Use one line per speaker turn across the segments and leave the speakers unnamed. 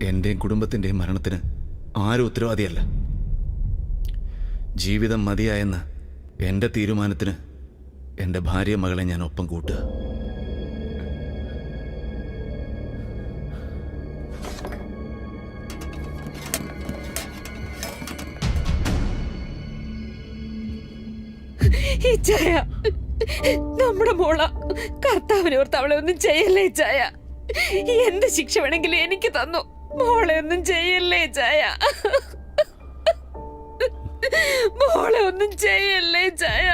എന്റെയും കുടുംബത്തിന്റെയും മരണത്തിന് ആരും ഉത്തരവാദിയല്ല. ജീവിതം മതിയായെന്ന് എൻ്റെ തീരുമാനത്തിന് എൻ്റെ ഭാര്യ മകളെ ഞാൻ ഒപ്പം കൂട്ടുക.
ഇച്ചായ, നമ്മുടെ മോള കർത്താവിനോർത്ത് അവളെ ഒന്നും ചെയ്യല്ലേ ഇച്ചായ. എന്ത് ശിക്ഷ വേണമെങ്കിലും എനിക്ക് തന്നു. മോളെ ഒന്നും ചെയ്യല്ലേ ഇച്ചായ. മോളെ ഒന്നും ചെയ്യല്ലേ ഇച്ചായ.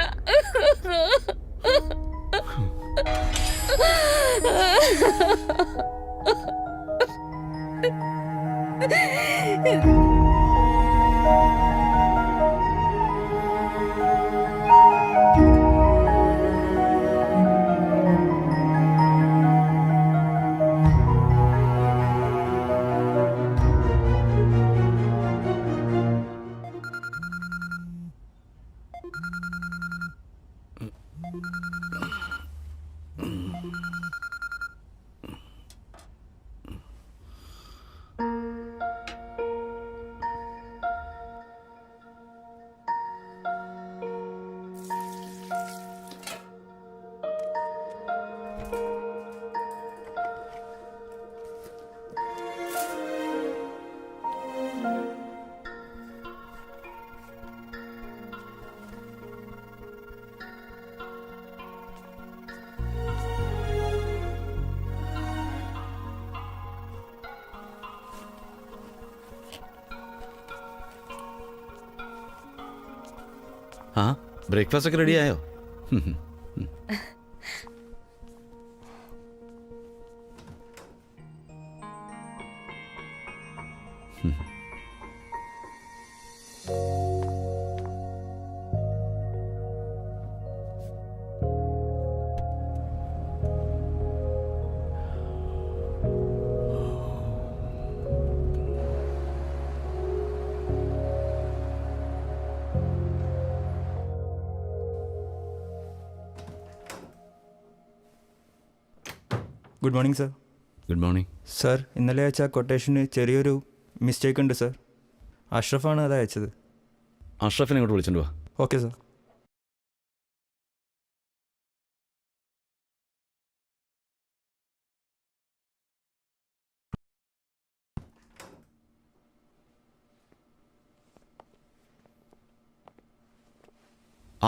ആ, ബ്രേക്ക്ഫാസ്റ്റ് ഒക്കെ റെഡിയായോ?
Good morning sir.
Good morning
sir, ഇന്നലെ അയച്ച കൊട്ടേഷന് ചെറിയൊരു മിസ്റ്റേക്ക് ഉണ്ട് സർ. അഷ്റഫാണ് അത് അയച്ചത്.
അഷ്റഫിനെ ഇങ്ങോട്ട് വിളിച്ചിട്ട് വാ.
Okay sir.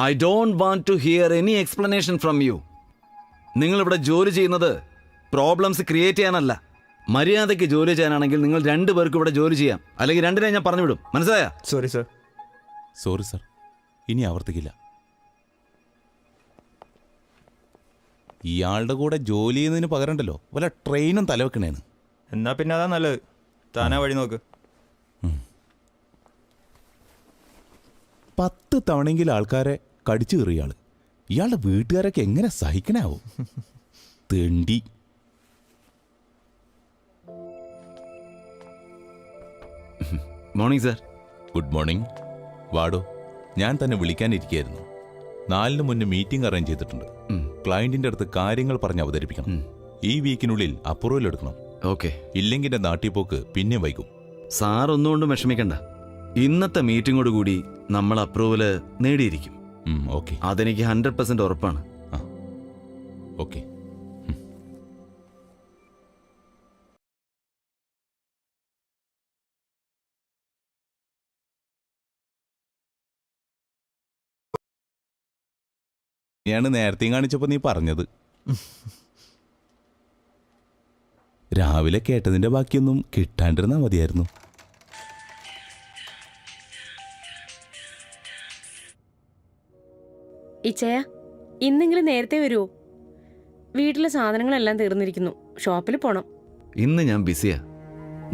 I don't want to hear any explanation from you. നിങ്ങളിവിടെ ജോലി ചെയ്യുന്നത് പ്രോബ്ലംസ് ക്രിയേറ്റ് ചെയ്യാനല്ല. മര്യാദയ്ക്ക് ജോലി ചെയ്യാനാണെങ്കിൽ നിങ്ങൾ രണ്ടുപേർക്കും ഇവിടെ ജോലി ചെയ്യാം, അല്ലെങ്കിൽ രണ്ടിനെ ഞാൻ പറഞ്ഞു വിടും. മനസ്സിലായോ?
Sorry sir.
സോറി സർ, ഇനി ആവർത്തിക്കില്ല. ഇയാളുടെ കൂടെ ജോലി ചെയ്യുന്നതിന് പകരമുണ്ടല്ലോ വല്ല ട്രെയിനും തലവെക്കണേന്ന്.
എന്നാ പിന്നെ അതാ നല്ലത്. താനാ വഴി നോക്ക്.
10 തവണയെങ്കിലും ആൾക്കാരെ കടിച്ചു കയറിയാള്. ഇയാളുടെ വീട്ടുകാരൊക്കെ എങ്ങനെ സഹിക്കണാവോ? തെണ്ടി.
Morning sir.
Good morning. വാടോ, ഞാൻ തന്നെ വിളിക്കാനിരിക്കുകയായിരുന്നു. 4 മുന്നേ മീറ്റിംഗ് അറേഞ്ച് ചെയ്തിട്ടുണ്ട്. ക്ലയന്റിന്റെ അടുത്ത് കാര്യങ്ങൾ പറഞ്ഞ് അവതരിപ്പിക്കണം. ഈ വീക്കിനുള്ളിൽ അപ്രൂവൽ എടുക്കണം.
ഓക്കെ.
ഇല്ലെങ്കിൽ എന്റെ നാട്ടിൽ പോക്ക് പിന്നെ വൈകും.
സാർ ഒന്നുകൊണ്ടും വിഷമിക്കണ്ട. ഇന്നത്തെ മീറ്റിംഗോട് കൂടി നമ്മൾ അപ്രൂവല് നേടിയിരിക്കും.
ഓക്കെ.
അതെനിക്ക് 100% ഉറപ്പാണ്.
ഓക്കെ. ഞാൻ നേരത്തെയും കാണിച്ചപ്പോൾ നീ പറഞ്ഞത്. രാവിലെ കേട്ടതിന്റെ ബാക്കിയൊന്നും കിട്ടാണ്ടിരുന്നാ മതിയായിരുന്നു.
ഇച്ചയ, ഇന്നെങ്കിലും നേരത്തെ വരുമോ? വീട്ടിലെ സാധനങ്ങളെല്ലാം തീർന്നിരിക്കുന്നു. ഷോപ്പിൽ പോണം.
ഇന്ന് ഞാൻ ബിസിയാ.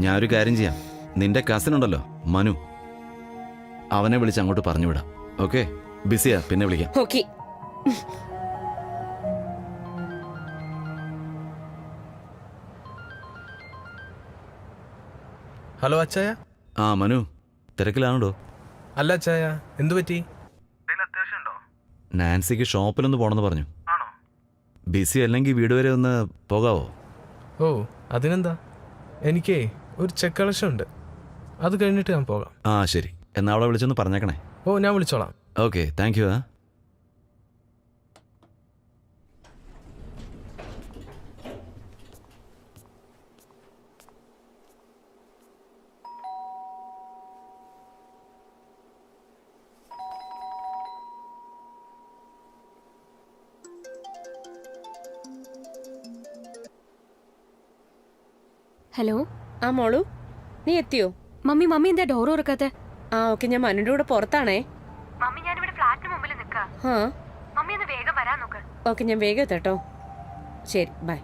ഞാനൊരു കാര്യം ചെയ്യാം. നിന്റെ കസിൻ ഉണ്ടല്ലോ, മനു, അവനെ വിളിച്ച് അങ്ങോട്ട് പറഞ്ഞു വിടാം. ഓക്കെ? ബിസിയാ, പിന്നെ വിളിക്കാം.
ഓക്കെ.
ഹലോ അച്ചായ.
ആ മനു, തിരക്കിലാണോ?
അല്ല അച്ചായ, എന്തു പറ്റി?
നാൻസിക്ക് ഷോപ്പിലൊന്ന് പോണെന്ന് പറഞ്ഞു. ബിസി അല്ലെങ്കിൽ വീട് വരെ ഒന്ന് പോകാവോ?
ഓ, അതിനെന്താ. എനിക്കേ ഒരു ചെക്ക് കളക്ഷൻ ഉണ്ട്. അത് കഴിഞ്ഞിട്ട് ഞാൻ പോകാം.
ആ ശരി, എന്നാ അവളെ വിളിച്ചൊന്ന് പറഞ്ഞേക്കണേ.
ഓ, ഞാൻ വിളിച്ചോളാം.
Okay, thank you.
ഹലോ.
ആ മോളു, നീ എത്തിയോ?
മമ്മി എന്താ ഡോർ തുറക്കാത്തെ?
ആ ഓക്കെ, ഞാൻ മനുവിന്റെ കൂടെ പുറത്താണേ.
മമ്മി ഞാനിവിടെ ഫ്ലാറ്റിന് മുമ്പിൽ നിൽക്കാ.
ആ
മമ്മി ഒന്ന് വേഗം വരാൻ നോക്ക്.
ഓക്കെ, ഞാൻ വേഗം എത്താട്ടോ. ശരി, ബൈ.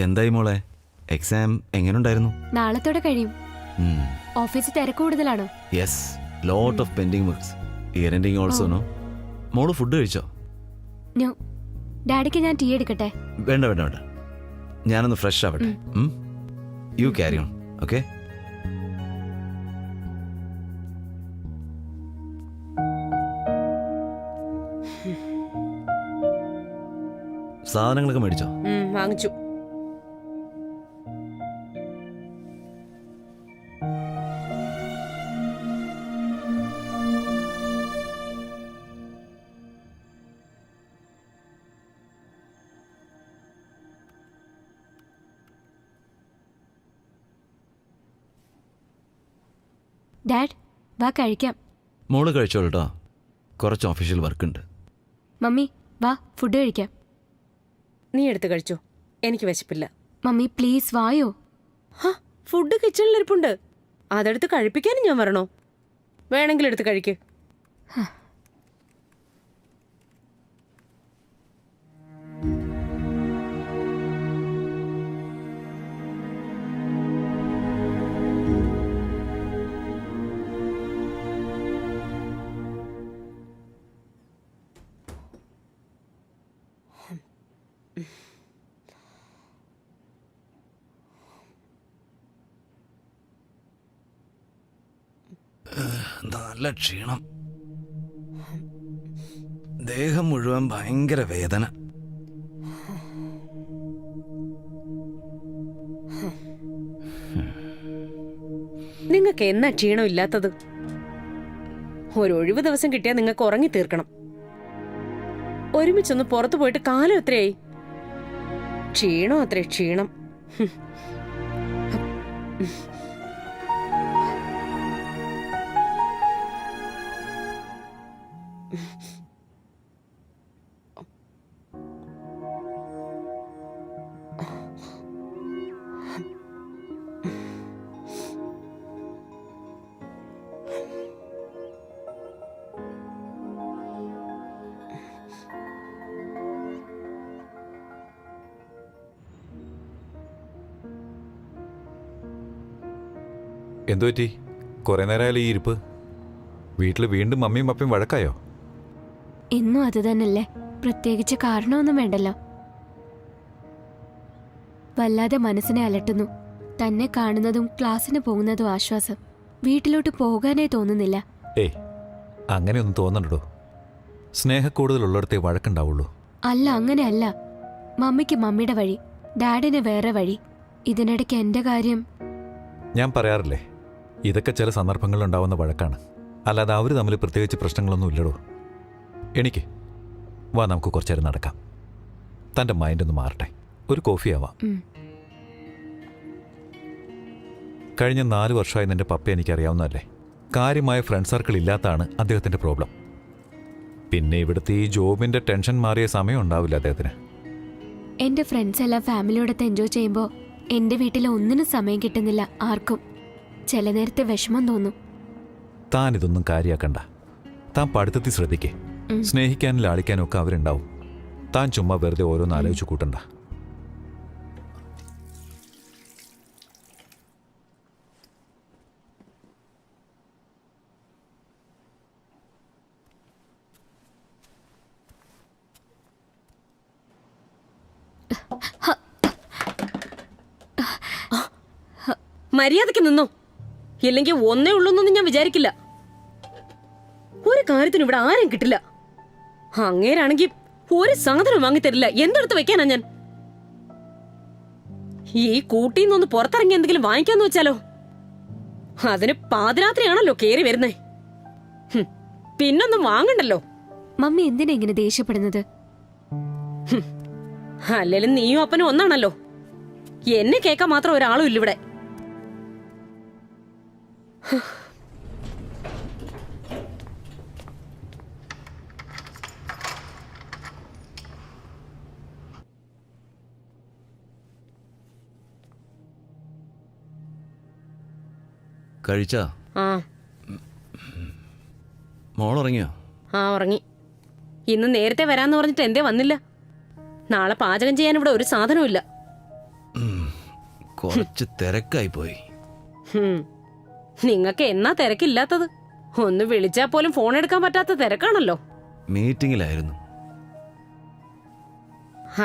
എന്തായി മോളെ, എക്സാം എങ്ങനെയുണ്ടായിരുന്നു?
നാളത്തോടെ കഴിയും. ഓഫീസിൽ തിരക്ക് കൂടുതലാണോ?
Yes, lot of pending works. Year ending also. No. മോള് ഫുഡ് കഴിച്ചോ?
നോ. ഡാഡിക്ക് ഞാൻ ടീ എടുക്കട്ടെ?
വേണ്ട വേണ്ട വേണ്ട, ഞാനൊന്ന് ഫ്രഷ് ആവട്ടെ. You carry on. ഓക്കെ? സാധനങ്ങളൊക്കെ മേടിച്ചോ?
വാങ്ങിച്ചു.
ഡാഡ്, വാ കഴിക്കാം.
മോള് കഴിച്ചോളൂ കേട്ടോ, കുറച്ച് ഒഫീഷ്യൽ വർക്ക് ഉണ്ട്.
മമ്മി വാ, ഫുഡ് കഴിക്കാം.
നീ എടുത്ത് കഴിച്ചോ, എനിക്ക് വിശപ്പില്ല.
മമ്മി പ്ലീസ് വായോ.
ഫുഡ് കിച്ചണിലിരിപ്പുണ്ട്, അതെടുത്ത് കഴിപ്പിക്കാനും ഞാൻ വരണോ? വേണമെങ്കിൽ എടുത്ത് കഴിക്ക്.
നല്ല ക്ഷീണം, ദേഹം മുഴുവൻ ഭയങ്കര വേദന.
നിങ്ങൾക്ക് എന്നാ ക്ഷീണം ഇല്ലാത്തത്? ഒരൊഴിവ് ദിവസം കിട്ടിയാൽ നിങ്ങൾക്ക് ഉറങ്ങി തീർക്കണം. ഒരുമിച്ചൊന്ന് പുറത്തു പോയിട്ട് കാലം എത്രയായി? ക്ഷീണം അത്രേ, ക്ഷീണം.
എന്തു പറ്റി? കുറേ നേരമായാലും ഈ ഇരിപ്പ്. വീട്ടിൽ വീണ്ടും മമ്മിയും പപ്പയും വഴക്കായോ?
എന്നും അത് തന്നെയല്ലേ, പ്രത്യേകിച്ച് കാരണമൊന്നും വേണ്ടല്ലോ. വല്ലാതെ മനസ്സിനെ അലട്ടുന്നു. തന്നെ കാണുന്നതും ക്ലാസ്സിന് പോകുന്നതും ആശ്വാസം. വീട്ടിലോട്ട് പോകാനേ തോന്നുന്നില്ല.
ഏയ്, അങ്ങനെയൊന്നും തോന്നണ്ടോ. സ്നേഹക്കൂടുതലുള്ളിടത്തേ വഴക്കുണ്ടാവുള്ളൂ.
അല്ല, അങ്ങനെയല്ല. മമ്മിക്ക് മമ്മിയുടെ വഴി, ഡാഡിന് വേറെ വഴി. ഇതിനിടയ്ക്ക് എന്റെ കാര്യം.
ഞാൻ പറയാറില്ലേ, ഇതൊക്കെ ചില സന്ദർഭങ്ങളിലുണ്ടാവുന്ന വഴക്കാണ്, അല്ലാതെ അവർ തമ്മിൽ പ്രത്യേകിച്ച് പ്രശ്നങ്ങളൊന്നും ഇല്ലടോ. എനിക്ക് വാ, നമുക്ക് കുറച്ചേരം നടക്കാം. തൻ്റെ മൈൻഡൊന്ന് മാറട്ടെ. ഒരു കോഫി ആവാം. കഴിഞ്ഞ 4 വർഷമായി നിന്റെ പപ്പ എനിക്കറിയാവുന്നതല്ലേ. കാര്യമായ ഫ്രണ്ട് സർക്കിൾ ഇല്ലാത്തതാണ് അദ്ദേഹത്തിൻ്റെ പ്രോബ്ലം. പിന്നെ ഇവിടുത്തെ ഈ ജോബിൻ്റെ ടെൻഷൻ മാറിയ സമയം ഉണ്ടാവില്ല അദ്ദേഹത്തിന്.
എന്റെ ഫ്രണ്ട്സ് എല്ലാം ഫാമിലിയോടൊത്ത് എൻജോയ് ചെയ്യുമ്പോൾ എന്റെ വീട്ടിൽ ഒന്നിനും സമയം കിട്ടുന്നില്ല ആർക്കും. ചില നേരത്തെ വിഷമം തോന്നും.
താൻ ഇതൊന്നും കാര്യാക്കണ്ട. താൻ പഠിത്തത്തിൽ ശ്രദ്ധിക്കേ. സ്നേഹിക്കാനും ലാളിക്കാനും ഒക്കെ അവരുണ്ടാവും. താൻ ചുമ്മാ വെറുതെ ഓരോന്ന് ആലോചിച്ച് കൂട്ടണ്ട.
മര്യാദയ്ക്ക് നിന്നോ, ഇല്ലെങ്കിൽ ഒന്നേ ഉള്ളൂന്നൊന്നും ഞാൻ വിചാരിക്കില്ല. ഒരു കാര്യത്തിനും ഇവിടെ ആരും കിട്ടില്ല. അങ്ങേരാണെങ്കിൽ ഒരു സാധനം വാങ്ങിത്തരില്ല. എന്തെടുത്ത് വെക്കാനാ ഞാൻ? ഈ കൂട്ടിന്നൊന്ന് പുറത്തിറങ്ങി എന്തെങ്കിലും വാങ്ങിക്കാന്ന് വെച്ചാലോ, അതിന് പാതിരാത്രിയാണല്ലോ കേറി വരുന്നേ. പിന്നൊന്നും വാങ്ങണ്ടല്ലോ.
മമ്മി എന്തിനാ ഇങ്ങനെ ദേഷ്യപ്പെടുന്നത്?
അല്ലേലും നീയും അപ്പനും ഒന്നാണല്ലോ. എന്നെ കേൾക്കാൻ മാത്രം ഒരാളും ഇല്ല ഇവിടെ.
കഴിച്ചാ?
ആ
മോളുറങ്ങിയോ?
ആ ഉറങ്ങി. ഇന്ന് നേരത്തെ വരാന്ന് പറഞ്ഞിട്ട് എന്തേ വന്നില്ല? നാളെ പാചകം ചെയ്യാൻ ഇവിടെ ഒരു സാധനവും ഇല്ല.
കുറച്ച് തിരക്കായി പോയി.
നിങ്ങക്ക് എന്നാ തിരക്കില്ലാത്തത്? ഒന്ന് വിളിച്ചാ പോലും ഫോൺ എടുക്കാൻ പറ്റാത്ത തിരക്കാണല്ലോ.
മീറ്റിംഗിലായിരുന്നു.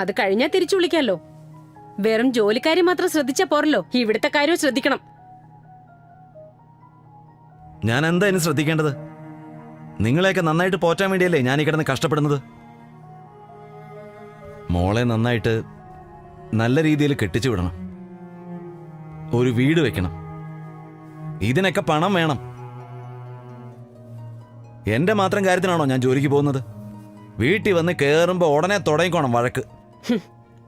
അത് കഴിഞ്ഞാ തിരിച്ചു വിളിക്കാലോ. വെറും ജോലിക്കാരി മാത്രം ശ്രദ്ധിച്ചാ പോരല്ലോ, ഇവിടുത്തെ കാര്യവും ശ്രദ്ധിക്കണം.
ഞാൻ എന്താ ഇനി ശ്രദ്ധിക്കേണ്ടത്? നിങ്ങളെയൊക്കെ നന്നായിട്ട് പോറ്റാൻ വേണ്ടിയല്ലേ ഞാൻ ഈ കിടന്ന് കഷ്ടപ്പെടുന്നത്. മോളെ നന്നായിട്ട് നല്ല രീതിയിൽ കെട്ടിച്ചു വിടണം, ഒരു വീട് വെക്കണം. ഇതിനൊക്കെ പണം വേണം. എന്റെ മാത്രം കാര്യത്തിനാണോ ഞാൻ ജോലിക്ക് പോകുന്നത്? വീട്ടിൽ വന്ന് കേറുമ്പോ ഉടനെ തുടങ്ങിക്കോണം വഴക്ക്.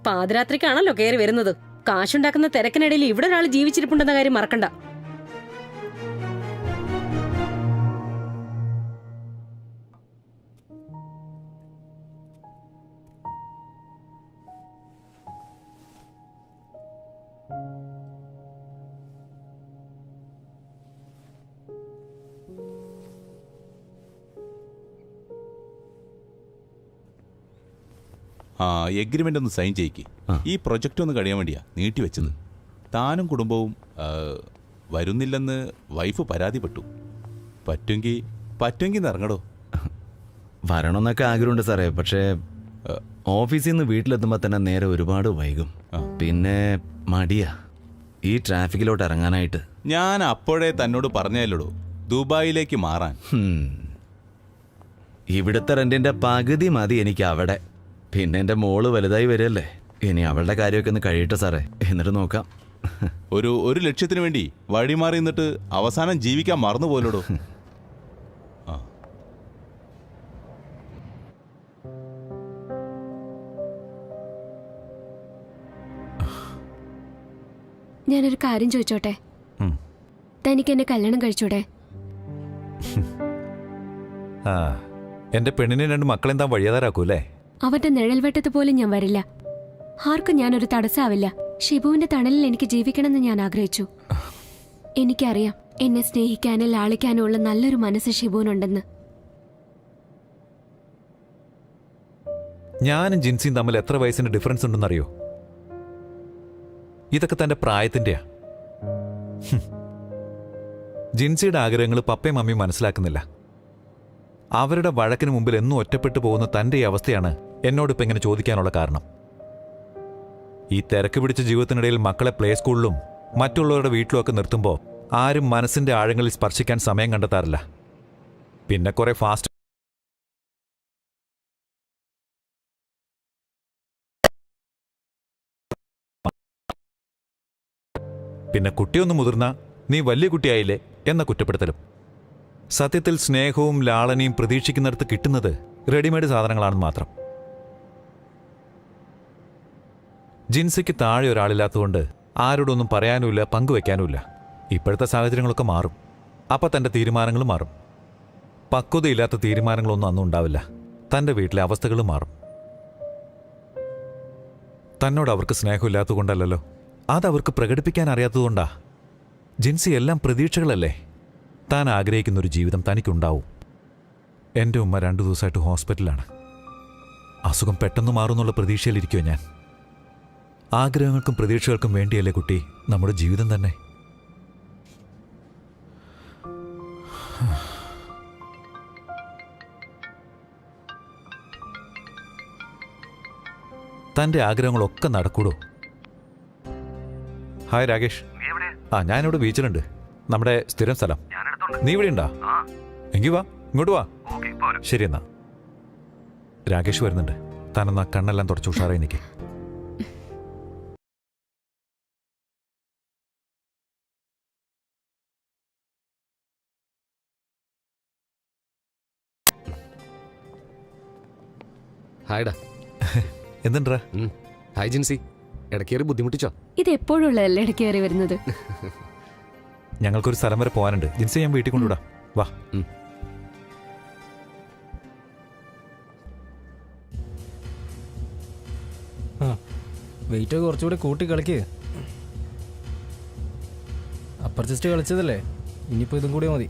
പാതിരാത്രിക്കാണല്ലോ കയറി വരുന്നത്. കാശുണ്ടാക്കുന്ന തിരക്കിനിടയിൽ ഇവിടെ ഒരാൾ ജീവിച്ചിരിപ്പുണ്ടെന്ന കാര്യം മറക്കണ്ട.
എഗ്രിമെന്റ് ഒന്ന് സൈൻ ചെയ്യിക്ക്. ഈ പ്രൊജക്റ്റ് ഒന്ന് കഴിയാൻ വേണ്ടിയാ നീട്ടിവെച്ചത്. താനും കുടുംബവും വരുന്നില്ലെന്ന് വൈഫ് പരാതിപ്പെട്ടു. പറ്റുമെങ്കിൽ ഇറങ്ങടോ.
വരണമെന്നൊക്കെ ആഗ്രഹമുണ്ട് സാറേ, പക്ഷേ ഓഫീസിൽ നിന്ന് വീട്ടിലെത്തുമ്പോൾ തന്നെ നേരെ ഒരുപാട് വൈകും. പിന്നെ മടിയാ ഈ ട്രാഫിക്കിലോട്ട് ഇറങ്ങാനായിട്ട്.
ഞാൻ അപ്പോഴേ തന്നോട് പറഞ്ഞല്ലോ ദുബായിലേക്ക് മാറാൻ.
ഇവിടുത്തെ റെന്റിന്റെ പകുതി മതി എനിക്ക് അവിടെ. പിന്നെ എൻ്റെ മോള് വലുതായി വരികയല്ലേ, ഇനി അവളുടെ കാര്യമൊക്കെ ഒന്ന് കഴിയട്ടെ സാറേ, എന്നിട്ട് നോക്കാം.
ഒരു ലക്ഷ്യത്തിന് വേണ്ടി വഴി മാറി നിന്നിട്ട് അവസാനം ജീവിക്കാൻ മറന്നു പോലോടോ.
ഞാനൊരു കാര്യം ചോദിച്ചോട്ടെ? തനിക്ക് എന്നെ കല്യാണം കഴിച്ചൂടെ?
എന്റെ പെണ്ണിനെ 2 മക്കളെന്താ വഴിയാതാരാക്കൂല്ലേ?
അവന്റെ നിഴൽവെട്ടത്ത് പോലും ഞാൻ വരില്ല. ആർക്കും ഞാനൊരു തടസ്സാവില്ല. ഷിബുവിന്റെ തണലിൽ എനിക്ക് ജീവിക്കണമെന്ന് ഞാൻ ആഗ്രഹിച്ചു. എനിക്കറിയാം എന്നെ സ്നേഹിക്കാനും ലാളിക്കാനും ഉള്ള നല്ലൊരു മനസ്സ് ഷിബുവിനുണ്ടെന്ന്.
ഞാനും ജിൻസിയും തമ്മിൽ എത്ര വയസ്സിന്റെ ഡിഫറൻസ് ഉണ്ടെന്നറിയോ? ഇതൊക്കെ തന്റെ പ്രായത്തിന്റെയാ. ജിൻസിയുടെ ആഗ്രഹങ്ങൾ പപ്പയും മമ്മിയും മനസ്സിലാക്കുന്നില്ല. അവരുടെ വഴക്കിന് മുമ്പിൽ എന്നും ഒറ്റപ്പെട്ടു പോകുന്ന തൻ്റെ ഈ അവസ്ഥയാണ് എന്നോടിപ്പോൾ ഇങ്ങനെ ചോദിക്കാനുള്ള കാരണം. ഈ തിരക്ക് പിടിച്ച ജീവിതത്തിനിടയിൽ മക്കളെ പ്ലേ സ്കൂളിലും മറ്റുള്ളവരുടെ വീട്ടിലുമൊക്കെ നിർത്തുമ്പോൾ ആരും മനസ്സിൻ്റെ ആഴങ്ങളിൽ സ്പർശിക്കാൻ സമയം കണ്ടെത്താറില്ല. പിന്നെ കുറെ ഫാസ്റ്റ് പിന്നെ കുട്ടിയൊന്ന് മുതിർന്ന നീ വലിയ കുട്ടിയായില്ലേ എന്ന കുറ്റപ്പെടുത്തലും. സത്യത്തിൽ സ്നേഹവും ലാളനയും പ്രതീക്ഷിക്കുന്നിടത്ത് കിട്ടുന്നത് റെഡിമെയ്ഡ് സാധനങ്ങളാണെന്ന് മാത്രം. ജിൻസിക്ക് താഴെ ഒരാളില്ലാത്തതുകൊണ്ട് ആരോടൊന്നും പറയാനുമില്ല, പങ്കുവെക്കാനുമില്ല. ഇപ്പോഴത്തെ സാഹചര്യങ്ങളൊക്കെ മാറും. അപ്പം തൻ്റെ തീരുമാനങ്ങളും മാറും. പക്വതയില്ലാത്ത തീരുമാനങ്ങളൊന്നും അന്നും ഉണ്ടാവില്ല. തൻ്റെ വീട്ടിലെ അവസ്ഥകളും മാറും. തന്നോട് അവർക്ക് സ്നേഹമില്ലാത്തതുകൊണ്ടല്ലോ, അതവർക്ക് പ്രകടിപ്പിക്കാൻ അറിയാത്തതുകൊണ്ടാ. ജിൻസി എല്ലാം പ്രതീക്ഷകളല്ലേ. താൻ ആഗ്രഹിക്കുന്നൊരു ജീവിതം തനിക്കുണ്ടാവും. എൻ്റെ ഉമ്മ 2 ദിവസമായിട്ട് ഹോസ്പിറ്റലിലാണ്. അസുഖം പെട്ടെന്ന് മാറുമെന്നുള്ള പ്രതീക്ഷയിലിരിക്കുമോ ഞാൻ. ആഗ്രഹങ്ങൾക്കും പ്രതീക്ഷകൾക്കും വേണ്ടിയല്ലേ കുട്ടി നമ്മുടെ ജീവിതം തന്നെ. തൻ്റെ ആഗ്രഹങ്ങളൊക്കെ നടക്കൂടോ. ഹായ് രാകേഷ്. ഞാനിവിടെ ബീച്ചിലുണ്ട്. നമ്മുടെ സ്ഥിരം സ്ഥലം. നീ ഇവിടെ ഉണ്ടാ? എങ്കി വാ, ഇങ്ങോട്ട് വാ. ശരി എന്നാ. രാകേഷ് വരുന്നുണ്ട്. താനെന്നാ കണ്ണെല്ലാം തുടച്ച് ഉഷാറായി നിൽക്കേ.
ഹായ്ഡാ.
എന്തുണ്ടാ?
ഹായ് ജിൻസി. ഇടയ്ക്കേറി ബുദ്ധിമുട്ടിച്ചോ?
ഇത് എപ്പോഴുള്ളതല്ലേ ഇടയ്ക്ക് കയറി വരുന്നത്?
ഞങ്ങൾക്കൊരു സ്ഥലം വരെ പോകാനുണ്ട്. ജിൻസി ഞാൻ വീട്ടിൽ കൊണ്ടുവിടാം. വാ.
വെയിറ്റ് കുറച്ചുകൂടി കൂട്ടി കളിക്ക്. അപ്പർ ചെസ്റ്റ് കളിച്ചതല്ലേ, ഇനിയിപ്പോൾ ഇതും കൂടി മതി.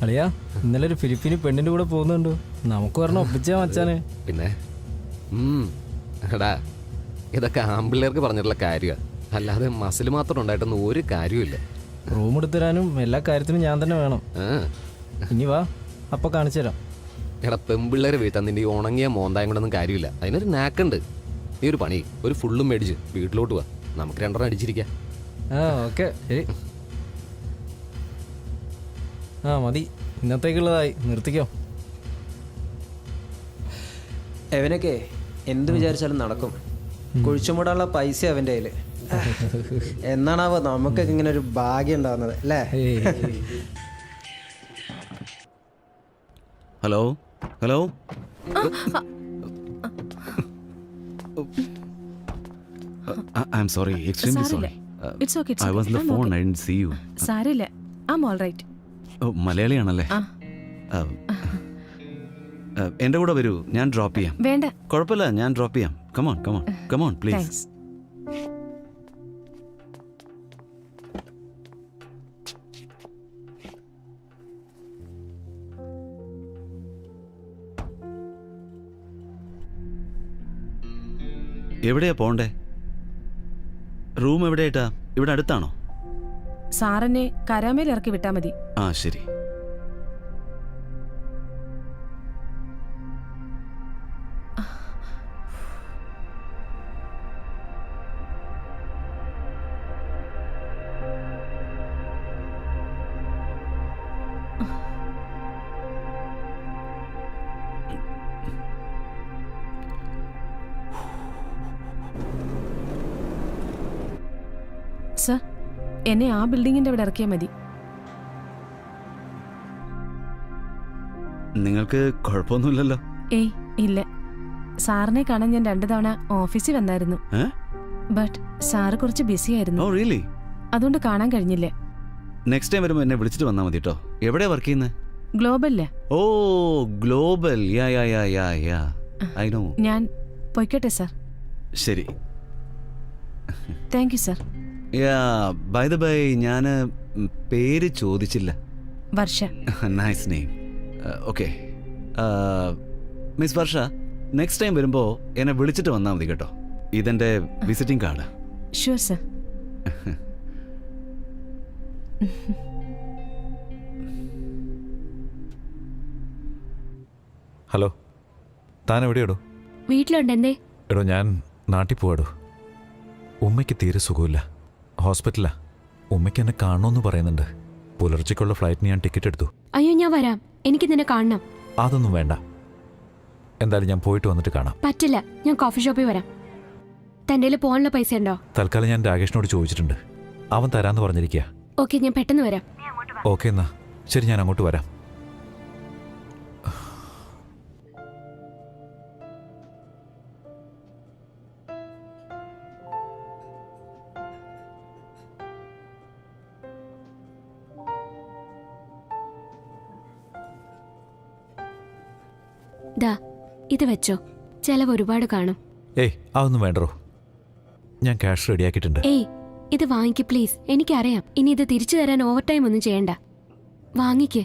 അളിയാ, ഇന്നലെ ഒരു ഫിലിപ്പീനി പെണ്ണിൻ്റെ കൂടെ പോകുന്നുണ്ടോ? നമുക്ക് പറഞ്ഞ ഒപ്പിച്ചാ മച്ചാനെ.
പിന്നെ എടാ, ഇതൊക്കെ ആമ്പിള്ളേർക്ക് പറഞ്ഞിട്ടുള്ള കാര്യമാണ്, അല്ലാതെ മസിൽ മാത്രം ഉണ്ടായിട്ടൊന്നും ഒരു കാര്യമില്ല.
റൂം എടുത്തരാനും എല്ലാ കാര്യത്തിനും ഞാൻ തന്നെ വേണം. ഇനി വാ, അപ്പോൾ കാണിച്ചു തരാം.
എടാ, പെമ്പിള്ളേരെ വീട്ടാൻ നിന്റെ ഈ ഉണങ്ങിയ മോന്തായം കൊണ്ടൊന്നും കാര്യമില്ല. അതിനൊരു നാക്കുണ്ട്. നീ ഒരു പണി, ഒരു ഫുള്ളും മേടിച്ച് വീട്ടിലോട്ട് വാ. നമുക്ക് 2 അടിച്ചിരിക്കാം.
ഓക്കെ, ശരി. മതി, ഇന്നത്തേക്കുള്ളതായി. നിർത്തിക്കോ.
അവനൊക്കെ എന്ത് വിചാരിച്ചാലും നടക്കും. കുഴിച്ചുമൂടാനുള്ള പൈസ അവൻ്റെ കയ്യിൽ. എന്നാണാവോ നമുക്കൊക്കെ ഇങ്ങനെ ഒരു ഭാഗ്യം ഉണ്ടാവുന്നത് അല്ലേ?
Hello hello. I'm sorry, extremely sorry.
It's okay, it's
I was on the
okay. I'm
phone,
okay.
I didn't see you.
സാരമില്ല, I'm all right.
മലയാളിയാണല്ലേ? എൻ്റെ കൂടെ വരൂ, ഞാൻ ഡ്രോപ്പ് ചെയ്യാം.
വേണ്ട.
കുഴപ്പമില്ല, ഞാൻ ഡ്രോപ്പ് ചെയ്യാം. Come on please.
താങ്ക്സ്.
എവിടെയാ പോണ്ടേ? റൂം എവിടെയായിട്ടാ? ഇവിടെ അടുത്താണോ?
സാറിനെ കരാമേൽ ഇറക്കി വിട്ടാ മതി.
ശരി.
സർ, എന്നെ ആ ബിൽഡിങ്ങിന്റെ അവിടെ ഇറക്കിയാൽ മതി.
നിങ്ങൾക്ക് കുഴപ്പമൊന്നുമില്ലല്ലോ?
ഏയ് ഇല്ല. സാറിനെ കാണാൻ ഞാൻ 2 തവണ ഓഫീസിൽ വന്നായിരുന്നു. ബട്ട് സാറ് കുറച്ച് ബിസി ആയിരുന്നു.
Oh really?
അതുകൊണ്ട് കാണാൻ കഴിഞ്ഞില്ല.
നെക്സ്റ്റ് ടൈം വരുമ്പോൾ എന്നെ വിളിച്ചിട്ട് വന്നാൽ മതി കേട്ടോ. എവിടെയാ വർക്ക് ചെയ്യുന്നത്?
ഗ്ലോബലില്.
ഓ ഗ്ലോബൽ. I know.
ഞാൻ പൊയ്ക്കോട്ടെ സർ.
ശരി.
Thank you sir.
By the by, ഞാൻ പേര് ചോദിച്ചില്ല.
Varsha.
Nice name. Okay miss Varsha, next time വരുമ്പോൾ എന്നെ വിളിച്ചിട്ട് വന്നാൽ മതി കേട്ടോ. ഇതെൻ്റെ visiting card.
Sure sir.
Hello, താൻ എവിടെയാടോ?
വീട്ടിലുണ്ട്. എന്തേ?
എടോ, ഞാൻ നാട്ടിൽ പോവാടോ. ഉമ്മയ്ക്ക് തീരെ സുഖമില്ല, ഹോസ്പിറ്റലാ. ഉമ്മയ്ക്ക് എന്നെ കാണണമെന്ന് പറയുന്നുണ്ട്. പുലർച്ചയ്ക്കുള്ള ഫ്ലൈറ്റിന് ഞാൻ ടിക്കറ്റ് എടുത്തു.
അയ്യോ, ഞാൻ വരാം. എനിക്ക് നിന്നെ കാണണം.
അതൊന്നും വേണ്ട, എന്തായാലും ഞാൻ പോയിട്ട് വന്നിട്ട് കാണാം.
പറ്റില്ല, ഞാൻ കോഫി ഷോപ്പിൽ വരാം. തൻ്റെ കയ്യിൽ പോകാനുള്ള പൈസ ഉണ്ടോ?
തൽക്കാലം ഞാൻ രാകേഷിനോട് ചോദിച്ചിട്ടുണ്ട്, അവൻ തരാമെന്ന് പറഞ്ഞിരിക്കുക.
ഓക്കെ, ഞാൻ പെട്ടെന്ന് വരാം.
ഓക്കെ എന്നാ ശരി, ഞാൻ അങ്ങോട്ട് വരാം.
ദാ, ഇത് വെച്ചോ. ചെലവ് ഒരുപാട് കാണും.
ഏയ്, അതൊന്നും വേണ്ടോ, ഞാൻ ക്യാഷ് റെഡിയാക്കിയിട്ടുണ്ട്.
ഏയ്, ഇത് വാങ്ങിക്ക് പ്ലീസ്. എനിക്കറിയാം ഇനി ഇത് തിരിച്ചു തരാൻ ഓവർ ടൈം ഒന്നും ചെയ്യണ്ട. വാങ്ങിക്ക്.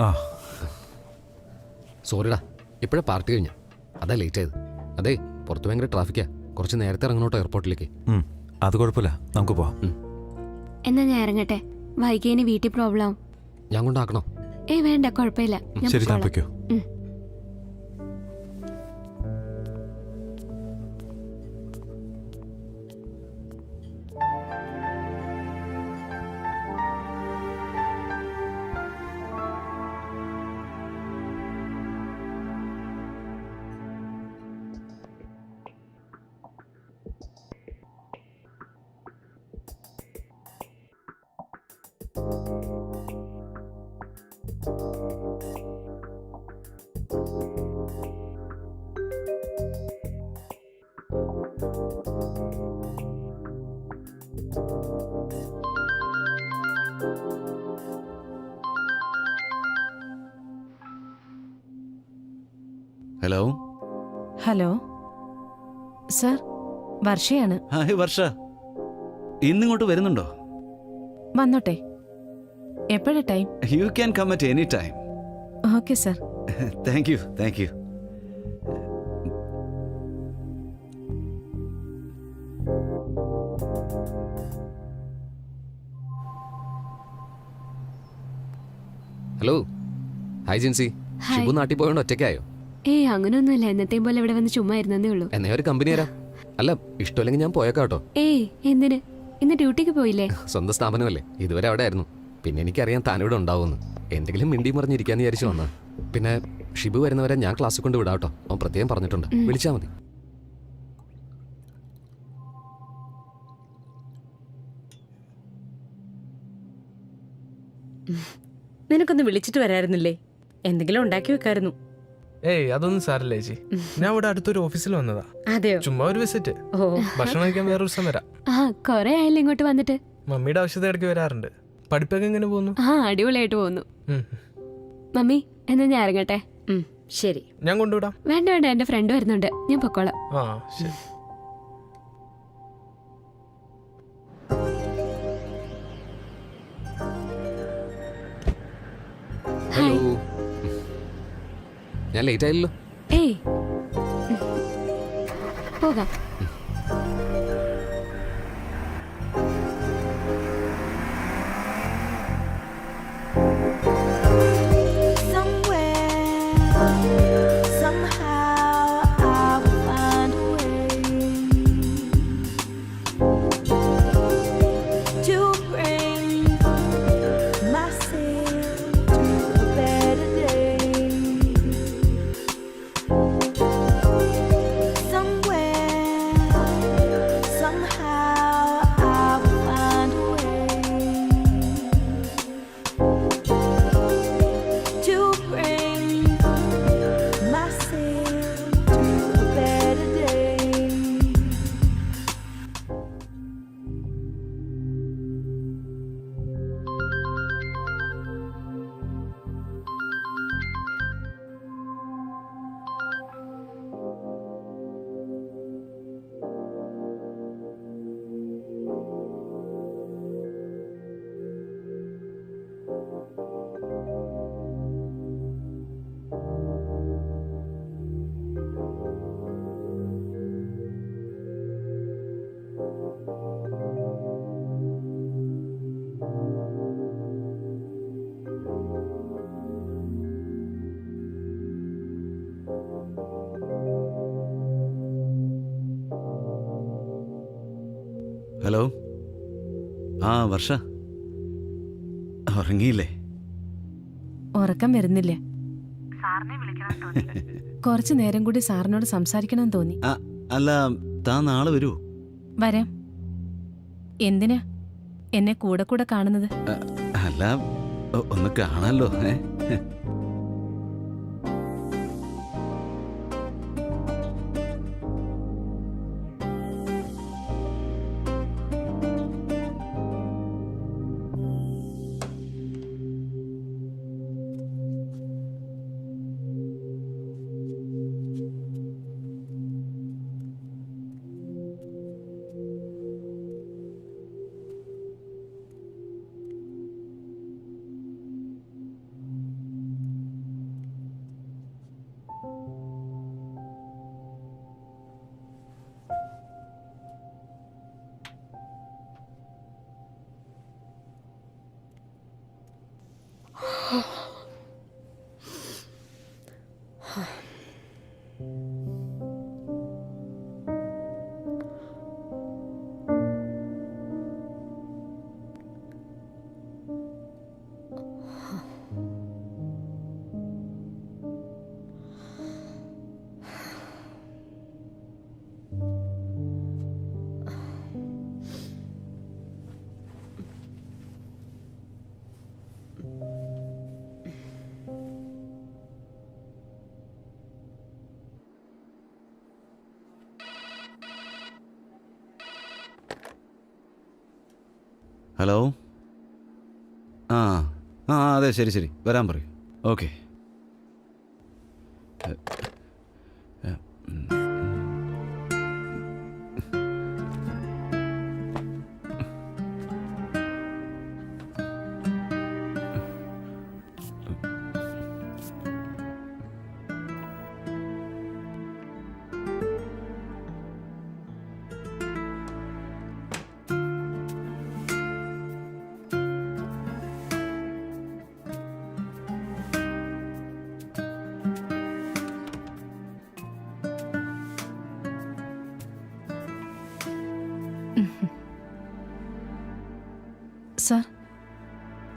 ആ,
സോറിടാ, ഇപ്പോഴേ പാർട്ടി കഴിഞ്ഞ, അതാ ലേറ്റ് ആയത്. അതെ, പുറത്ത് ഭയങ്കര ട്രാഫിക്കാ, കുറച്ച് നേരത്തെ ഇറങ്ങണോട്ടോ എയർപോർട്ടിലേക്ക്.
അത് കുഴപ്പമില്ല, നമുക്ക് പോവാം.
എന്നാ ഞാൻ ഇറങ്ങട്ടെ, വൈകിയതിന് വീട്ടിൽ പ്രോബ്ലം ആവും.
ഞാൻ കൊണ്ടാക്കണോ?
ഏയ് വേണ്ട, കുഴപ്പമില്ല. ഞാൻ
ശരി, താൻ
പൊക്കോളാം.
പൊയ്ക്കോ.
ഉം.
ഹലോ.
ഹലോ സർ, വർഷയാണ്.
ഹായ് വർഷ, ഇന്നിങ്ങോട്ട് വരുന്നുണ്ടോ?
വന്നോട്ടെ. എപ്പോഴാ time?
You can come at any time.
Okay sir.
Thank you, thank you.
Hello, hi Jincy.
Hi.
Shibu നാട്ടിൽ പോയോണ്ട് ഒറ്റയ്ക്കായോ?
ഏയ് അങ്ങനൊന്നുമില്ല, എന്നത്തെയും പോലെ ഇവിടെ വന്ന് ചുമ്മാ ഇരുന്നേ ഉള്ളൂ.
എന്നേ ഒരു കമ്പനി തരാം. അല്ല, ഇഷ്ടമല്ലെങ്കിൽ ഞാൻ പോയേക്കാം കേട്ടോ.
ഏയ് എന്തിന്? ഇന്ന് ഡ്യൂട്ടിക്ക് പോയില്ലേ?
സ്വന്തം സ്ഥാപനമല്ലേ, ഇതുവരെ അവിടെ ആയിരുന്നു. പിന്നെ എനിക്കറിയാം താനിവിടെ ഉണ്ടാവുമെന്ന്. എന്തെങ്കിലും മിണ്ടി മറിഞ്ഞിരിക്കാന്ന് വിചാരിച്ചു വന്നാ. പിന്നെ ഷിബു വരുന്നവരെ ഞാൻ ക്ലാസ്സിൽ കൊണ്ട് വിടാം കേട്ടോ. അവൻ പ്രത്യേകം പറഞ്ഞിട്ടുണ്ട്, വിളിച്ചാൽ മതി.
നിനക്കൊന്ന് വിളിച്ചിട്ട് വരായിരുന്നില്ലേ? എന്തെങ്കിലും ഉണ്ടാക്കി വെക്കായിരുന്നു.
ഏയ് അതൊന്നും സാരല്ല ചേച്ചി, ഞാൻ ഇവിടെ അടുത്തൊരു ഓഫീസിൽ വന്നതാ.
അതെയോ?
ചുമ്മാ ഒരു വിസിറ്റ്.
ഓ,
ഭക്ഷണം കഴിക്കാൻ വേറൊരു ദിവസം വരാം.
ആ, കൊറേ ആയല്ലോ ഇങ്ങോട്ട് വന്നിട്ട്.
മമ്മിയുടെ ആവശ്യത്തെ ഇടയ്ക്ക് വരാറുണ്ട്. പഠിപ്പൊക്കെ എങ്ങനെ പോകുന്നു?
ആ, അടിപൊളിയായിട്ട് പോകുന്നു.
ഉം.
മമ്മി, എന്നാ ഞാൻ ഇറങ്ങട്ടെ?
ശരി.
ഞാൻ കൊണ്ടുവിടാം.
വേണ്ട വേണ്ട, എന്റെ ഫ്രണ്ട് വരുന്നുണ്ട്, ഞാൻ പൊക്കോളാം.
ആ ശരി.
ഹലോ, ഞാൻ ലേറ്റ് ആയില്ലല്ലോ.
ഏയ് പോകാം.
Somewhere, somehow, I'll find a way to
hello. ആ വർഷ, ഉറങ്ങിയില്ലേ?
ഉറക്കം വരുന്നില്ല. കുറച്ചു നേരം കൂടി സാറിനോട് സംസാരിക്കണം തോന്നി.
അല്ല, താൻ നാളെ വരൂ.
വരാം. എന്തിനാ എന്നെ കൂടെ കൂടെ കാണുന്നത്?
അല്ല, ഒന്ന് കാണാലോ. ഹലോ. ആ അതെ, ശരി ശരി, വരാൻ പറയൂ. ഓക്കെ.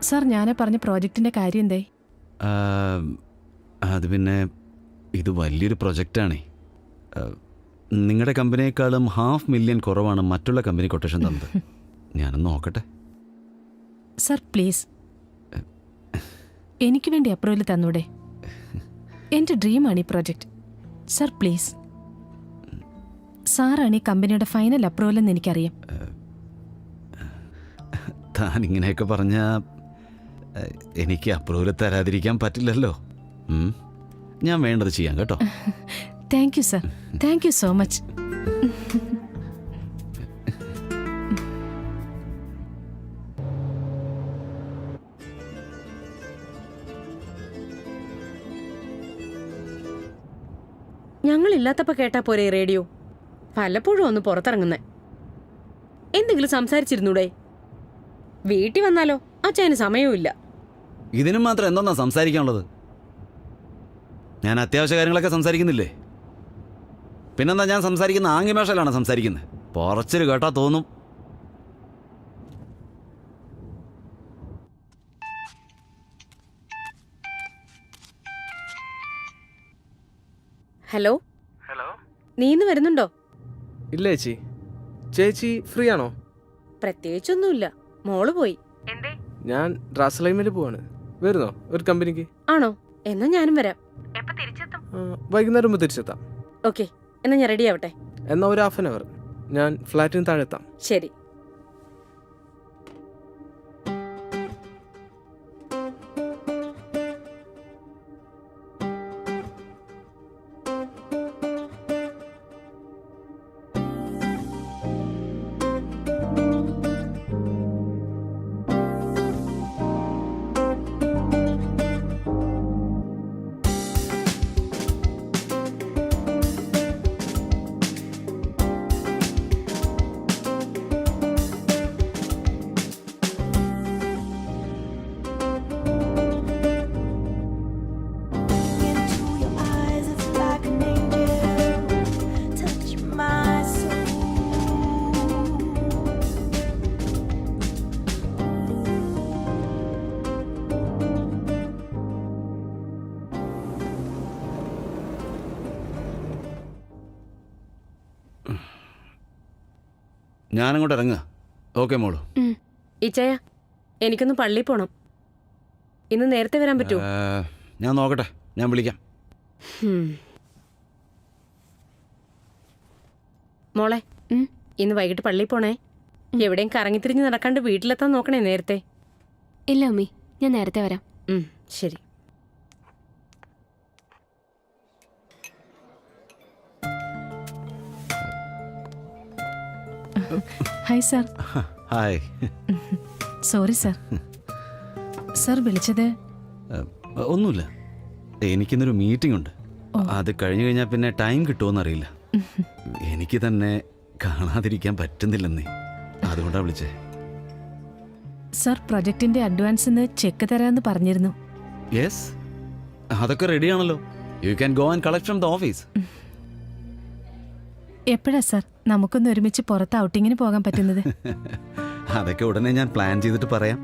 സാർ ഞാനാ പറഞ്ഞ പ്രോജക്റ്റിന്റെ കാര്യം എന്തായി?
അത് പിന്നെ ഇത് വലിയൊരു പ്രൊജക്റ്റാണേ. നിങ്ങളുടെ കമ്പനിയേക്കാളും 500,000 കുറവാണ് മറ്റുള്ള കമ്പനി കൊട്ടേഷൻ തന്നത്. ഞാനൊന്ന് നോക്കട്ടെ.
സാർ പ്ലീസ്, എനിക്ക് വേണ്ടി അപ്രൂവൽ തന്നൂടെ? എൻ്റെ ഡ്രീമാണ് ഈ പ്രോജക്റ്റ്. സാർ പ്ലീസ്, സാറാണ് ഈ കമ്പനിയുടെ ഫൈനൽ അപ്രൂവൽ എന്ന് എനിക്കറിയാം.
താൻ ഇങ്ങനെയൊക്കെ പറഞ്ഞാൽ എനിക്ക് അപ്രൂവൽ തരാതിരിക്കാൻ പറ്റില്ലല്ലോ. ഞാൻ വേണ്ടത് ചെയ്യാം കേട്ടോ.
Thank you sir, thank you so much.
ഞങ്ങളില്ലാത്തപ്പോ കേട്ടാ പോരെ റേഡിയോ? പലപ്പോഴും ഒന്ന് പുറത്തിറങ്ങുന്നേ. എന്തെങ്കിലും സംസാരിച്ചിരുന്നൂടെ? വീട്ടിൽ വന്നാലോ അച്ഛന് സമയവുമില്ല.
ഇതിനും മാത്രം എന്താ സംസാരിക്കാനുള്ളത്? ഞാൻ അത്യാവശ്യ കാര്യങ്ങളൊക്കെ സംസാരിക്കുന്നില്ലേ? പിന്നെന്താ, ഞാൻ സംസാരിക്കുന്ന ആംഗ്യ ഭാഷയിലാണ് സംസാരിക്കുന്നത്. കുറച്ചൊരു കേട്ടാ തോന്നും.
ഹലോ.
ഹലോ.
നീ ഇന്ന് വരുന്നുണ്ടോ?
ഇല്ല ചേച്ചി. ചേച്ചി ഫ്രീ ആണോ?
പ്രത്യേകിച്ചൊന്നുമില്ല, മോള് പോയി.
ഞാൻ റാസലൈമിൽ പോവാണ്. വരുന്നോ ഒരു കമ്പനിക്ക്?
ആണോ? എന്നാ ഞാനും വരാം.
വൈകുന്നേരം മുമ്പ് തിരിച്ചെത്താം.
ഓക്കെ, എന്നാ ഞാൻ റെഡി ആവട്ടെ.
എന്നാ ഒരു 1/2 hour ഞാൻ ഫ്ലാറ്റിന് താഴെ എത്താം.
ശരി.
ഞാനങ്ങോട്ട് ഇറങ്ങുക. ഓക്കെ മോളു.
ഇച്ചയ എനിക്കൊന്ന് പള്ളിയിൽ പോണം. ഇന്ന് നേരത്തെ വരാൻ പറ്റുമോ?
ഞാൻ നോക്കട്ടെ, ഞാൻ വിളിക്കാം.
മോളെ ഇന്ന് വൈകിട്ട് പള്ളിയിൽ പോണേ. എവിടെയും കറങ്ങിത്തിരിഞ്ഞ് നടക്കാണ്ട് വീട്ടിലെത്താൻ നോക്കണേ നേരത്തെ.
ഇല്ല അമ്മി, ഞാൻ നേരത്തെ വരാം.
ശരി.
Hi sir.
Hi.
Sorry sir. Sir വിളിച്ചത്?
ഒന്നുമില്ല, എനിക്കിന്നൊരു മീറ്റിംഗ് ഉണ്ട്. അത് കഴിഞ്ഞു കഴിഞ്ഞാൽ പിന്നെ ടൈം കിട്ടുമോയെന്നറിയില്ല. എനിക്ക് തന്നെ കാണാതിരിക്കാൻ പറ്റുന്നില്ലെന്നേ, അതുകൊണ്ടാണ് വിളിച്ചേ.
സാർ പ്രൊജക്ടിന്റെ അഡ്വാൻസിന് ചെക്ക് തരാമെന്ന് പറഞ്ഞിരുന്നു.
യെസ്, അതൊക്കെ റെഡിയാണല്ലോ. You can go and collect from the office.
എപ്പോഴാ സാർ നമുക്കൊന്ന് ഒരുമിച്ച് പുറത്ത് ഔട്ടിങ്ങിന് പോകാൻ പറ്റുന്നത്?
അതൊക്കെ ഉടനെ ഞാൻ പ്ലാൻ ചെയ്തിട്ട് പറയാം.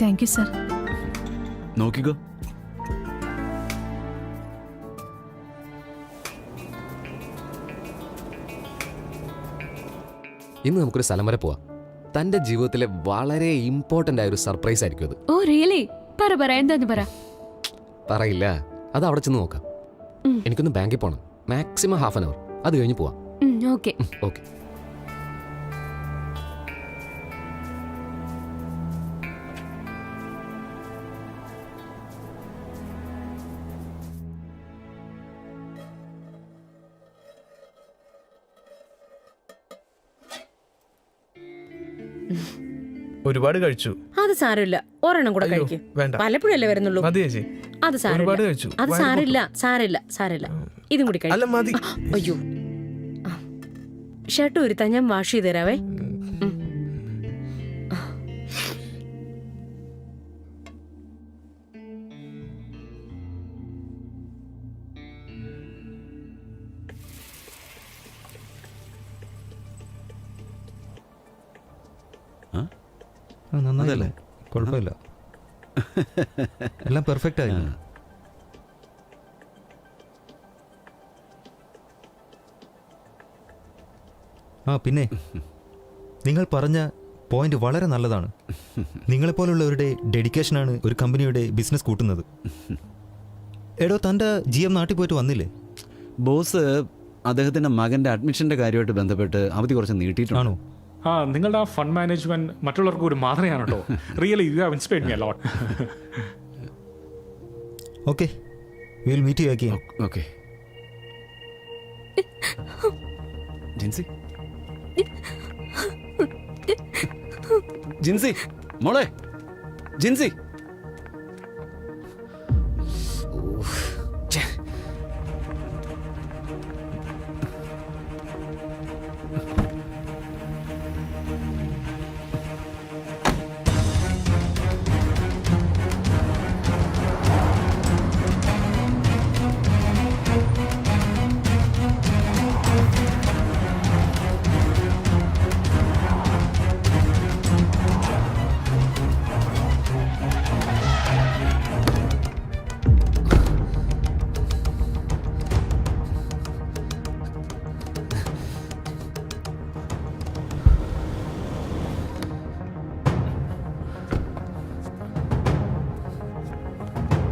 Thank you sir.
നോക്കിക്കോ.
ഇന്ന് നമുക്കൊരു സ്ഥലം വരെ പോവാം. തന്റെ ജീവിതത്തിലെ വളരെ ഇമ്പോർട്ടന്റ് ആയ ഒരു സർപ്രൈസ് ആയിരിക്കും അത്.
Oh really? പറ എന്താന്ന് പറ.
പറയില്ല, അത് അവിടെ ചെന്ന് നോക്കാം. എനിക്കൊന്ന് ബാങ്കിൽ പോകണം. മാക്സിമം ഹാഫ് ആൻ അവർ, അത് കഴിഞ്ഞ് പോവാം.
ഓക്കെ.
ഓക്കെ.
ഒരുപാട് കഴിച്ചു.
അത് സാരമില്ല, ഒരെണ്ണം കൂടെ
അയ്യോ,
കഴിക്കും.
വേണ്ട.
പലപ്പോഴല്ലേ വരുന്നുള്ളൂ.
മതി ചേച്ചി.
അത്
ഒരുപാട്
സാരമില്ല,
കഴിച്ചു.
അത്
വയറ്
സാരമില്ല, സാരമില്ല. ഇതും കൂടി
അല്ല
കഴിക്കും.
മതി.
അയ്യോ, ഷർട്ട് ഒരുത്താൻ ഞാൻ വാഷ് ചെയ്ത് തരാവേ.
നന്നായില്ലേ? കുഴപ്പമില്ല, എല്ലാം പെർഫെക്റ്റ് ആയിരുന്നു. പിന്നെ നിങ്ങൾ പറഞ്ഞ പോയിന്റ് വളരെ നല്ലതാണ്. നിങ്ങളെപ്പോലുള്ളവരുടെ ഡെഡിക്കേഷനാണ് ഒരു കമ്പനിയുടെ ബിസിനസ് കൂട്ടുന്നത്. എടോ, തൻ്റെ GM നാട്ടിൽ പോയിട്ട് വന്നില്ലേ?
ബോസ് അദ്ദേഹത്തിൻ്റെ മകൻ്റെ അഡ്മിഷൻ്റെ കാര്യമായിട്ട് ബന്ധപ്പെട്ട് അവധി കുറച്ച് നീട്ടിയിട്ടുണ്ടോ?
നിങ്ങളുടെ ആ ഫണ്ട് മാനേജ്മെന്റ് മറ്റുള്ളവർക്ക് ഒരു മാതൃകയാണ് കേട്ടോ. Really you have inspired me a lot.
Okay, we will meet you again.
Okay. Jincy, Jincy മോളെ, ജിൻസി.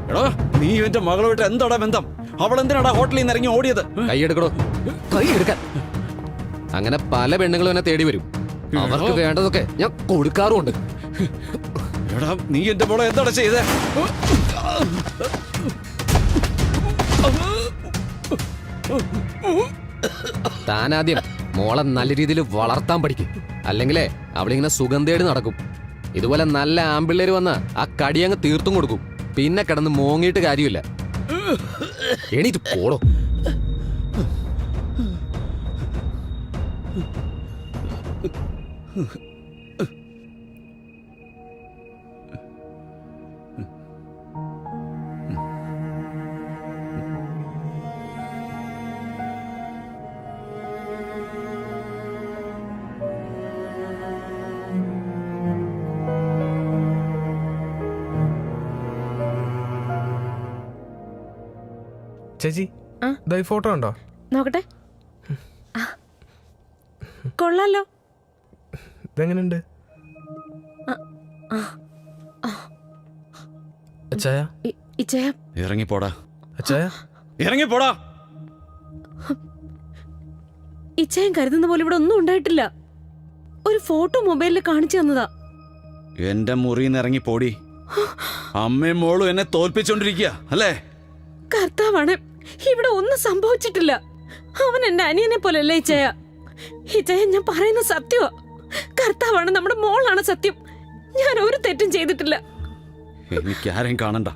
എടാ, നീ എന്റെ മകളുമായിട്ട് എന്താടാ ബന്ധം? അവൾ എന്തിനാടാ ഹോട്ടലിൽ നിന്ന് ഇറങ്ങി ഓടിയത്?
കൈയെടുക്കടോ, കൈയെടുക്കാൻ. അങ്ങനെ പല പെണ്ണുങ്ങളും എന്നെ തേടി വരും. അവർക്ക് വേണ്ടതൊക്കെ ഞാൻ കൊടുക്കാറുമുണ്ട്.
എടാ, നീ എന്റെ മോളെ എന്താടാ ചെയ്തേ?
താനാദ്യം മോളെ നല്ല രീതിയിൽ വളർത്താൻ പഠിക്കും. അല്ലെങ്കിലേ അവളിങ്ങനെ സുഖം തേടി നടക്കും. ഇതുപോലെ നല്ല ആമ്പിള്ളേര് വന്ന ആ കടിയങ്ങ് തീർത്തും കൊടുക്കും. പിന്നെ കിടന്ന് മോങ്ങിയിട്ട് കാര്യമില്ല. എണീറ്റ് പോടോ.
ചേച്ചി, ഫോട്ടോ ഉണ്ടോ?
നോക്കട്ടെ. കൊള്ളാലോ.
ഇതെങ്ങനെയുണ്ട്? അച്ചായ,
ഇച്ചയ,
ഇറങ്ങിപ്പോടാ,
അച്ചായ,
ഇറങ്ങിപ്പോടാ.
ഇച്ചയം കരുതുന്ന പോലെ ഇവിടെ ഒന്നും ഉണ്ടായിട്ടില്ല. ഒരു ഫോട്ടോ മൊബൈലിൽ കാണിച്ചു തന്നതാ.
എന്റെ മുറിന്ന് ഇറങ്ങിപ്പോടി. അമ്മയും മോളും എന്നെ തോൽപ്പിച്ചോണ്ടിരിക്കുക അല്ലേ?
കർത്താവാണ്, ഇവിടെ ഒന്നും സംഭവിച്ചിട്ടില്ല. അവൻ എന്റെ അനിയനെ പോലെയല്ലേ ഇച്ചയ. ഇച്ചയ, ഞാൻ പറയുന്ന സത്യമാ. കർത്താവാണ്, നമ്മുടെ മോളാണ് സത്യം. ഞാൻ ഒരു തെറ്റും ചെയ്തിട്ടില്ല.
എനിക്ക് ആരെയും കാണണ്ട.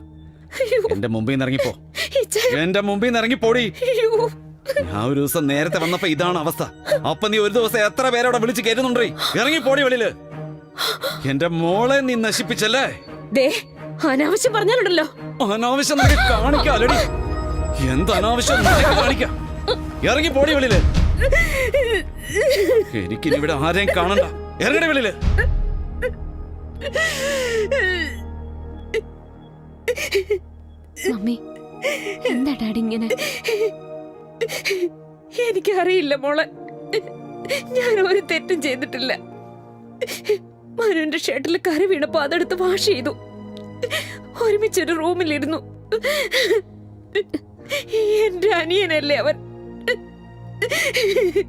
അയ്യോ,
എന്റെ മുമ്പിൽ നിന്ന് ഇറങ്ങിപ്പോ.
ഇച്ചയ,
എന്റെ മുമ്പിൽ നിന്ന് ഇറങ്ങിപ്പോടി.
അയ്യോ.
ഞാൻ ഒരു ദിവസം നേരത്തെ വന്നപ്പോ ഇതാണ് അവസ്ഥ. അപ്പൊ നീ ഒരു ദിവസം എത്ര പേരോടെ വിളിച്ച് കയറ്റുന്നുണ്ടേ? ഇറങ്ങിപ്പോടി വെളിയില്. എന്റെ മോളെ നീ നശിപ്പിച്ചല്ലേ?
ദേ, അനാവശ്യം പറഞ്ഞാലുണ്ടല്ലോ.
അനാവശ്യം നിനക്ക് കാണിക്കാലടി. എന്ത് അനാവശ്യം നിനക്ക് കാണിക്കാം? ഇറങ്ങിപ്പോടി വെളിയില്. എനിക്കിനി ഇവിടെ ആരെയും കാണണ്ട. ഇറങ്ങടി വെളിയില്.
മമ്മി, എന്താ ഡാഡി ഇങ്ങനെ?
എനിക്കറിയില്ല മോളെ, ഞാൻ ഒരു തെറ്റും ചെയ്തിട്ടില്ല. മനുവിന്റെ ഷർട്ടിൽ കറി വീണപ്പോ അതെടുത്ത് വാഷ് ചെയ്തു. ഒരുമിച്ചൊരു റൂമിലിരുന്നു. എന്റെ അനിയനല്ലേ അവൻ.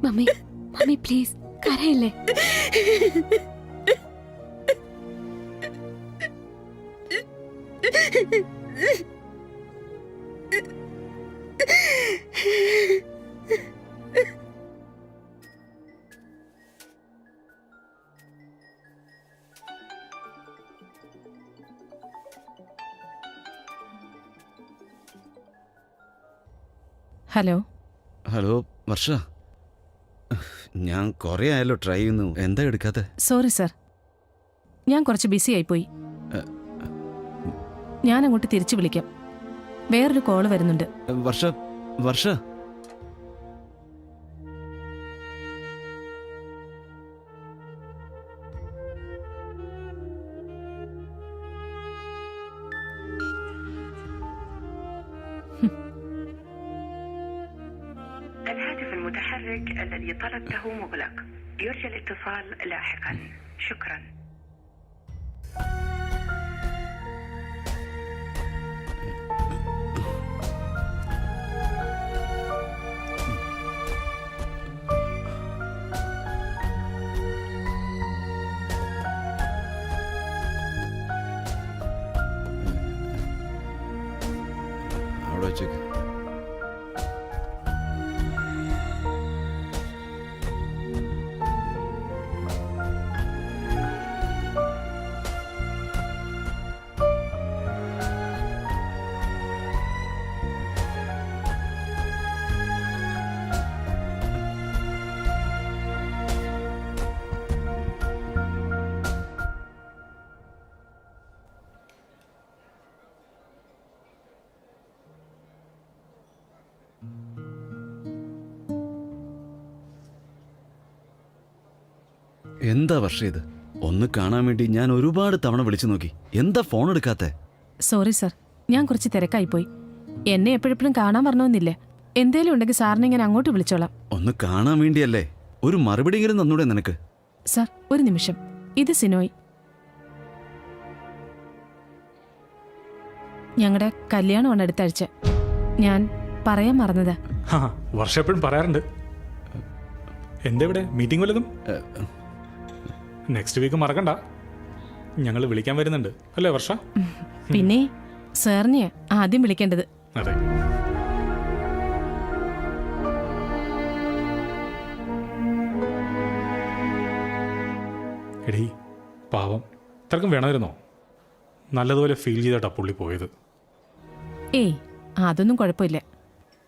മമ്മി, മമ്മി പ്ലീസ് കരയല്ലേ.
ഹലോ.
ഹലോ വർഷ, ഞാൻ കുറെ ആയാലോ ട്രൈ ചെയ്യുന്നു. എന്താ എടുക്കാത്തെ?
സോറി സർ, ഞാൻ കുറച്ച് ബിസി ആയിപ്പോയി. ഞാൻ അങ്ങോട്ട് തിരിച്ചു വിളിക്കാം. വേറൊരു കോള് വരുന്നുണ്ട്.
വർഷ, വർഷ,
الهاتف المتحرك الذي طلبته مغلق. يرجى الاتصال لاحقا. شكرا.
അവിടെ വെച്ചേക്ക്. എന്താ വർഷ ഇത്? ഒന്ന് കാണാൻ വേണ്ടി ഞാൻ ഒരുപാട് തവണ വിളിച്ചു നോക്കി. എന്താ ഫോൺ എടുക്കാത്തെ?
സോറി സർ, ഞാൻ കുറച്ച് തിരക്കായിപ്പോയി. എന്നെ എപ്പോഴെപ്പോഴും കാണാൻ വരണമെന്നില്ല. എന്തേലും ഉണ്ടെങ്കിൽ സാറിനെ ഞാൻ അങ്ങോട്ട് വിളിച്ചോളാം.
ഒന്ന് കാണാൻ വേണ്ടിയല്ലേ? ഒരു മറുപടിയെങ്കിലും തന്നൂടെ നിനക്ക്?
സർ, ഒരു നിമിഷം. ഇത് സിനോയ്. ഞങ്ങളുടെ കല്യാണമാണ് അടുത്ത ആഴ്ച. ഞാൻ പറയാൻ മറന്നതാ.
വർഷം എപ്പോഴും പറയാറുണ്ട്. എന്താ ഇവിടെ മീറ്റിംഗ് വല്ലതും? നെക്സ്റ്റ് വീക്ക് മറക്കണ്ട, ഞങ്ങൾ വിളിക്കാൻ വരുന്നുണ്ട് അല്ലേ വർഷ?
പിന്നെ സാറിനെയാ ആദ്യം വിളിക്കേണ്ടത്.
അതെ. എടീ പാവം, ഇത്രക്കും വേണമായിരുന്നോ? നല്ലതുപോലെ ഫീൽ ചെയ്തിട്ടാ പുള്ളി പോയത്.
ഏയ്, അതൊന്നും കുഴപ്പമില്ല.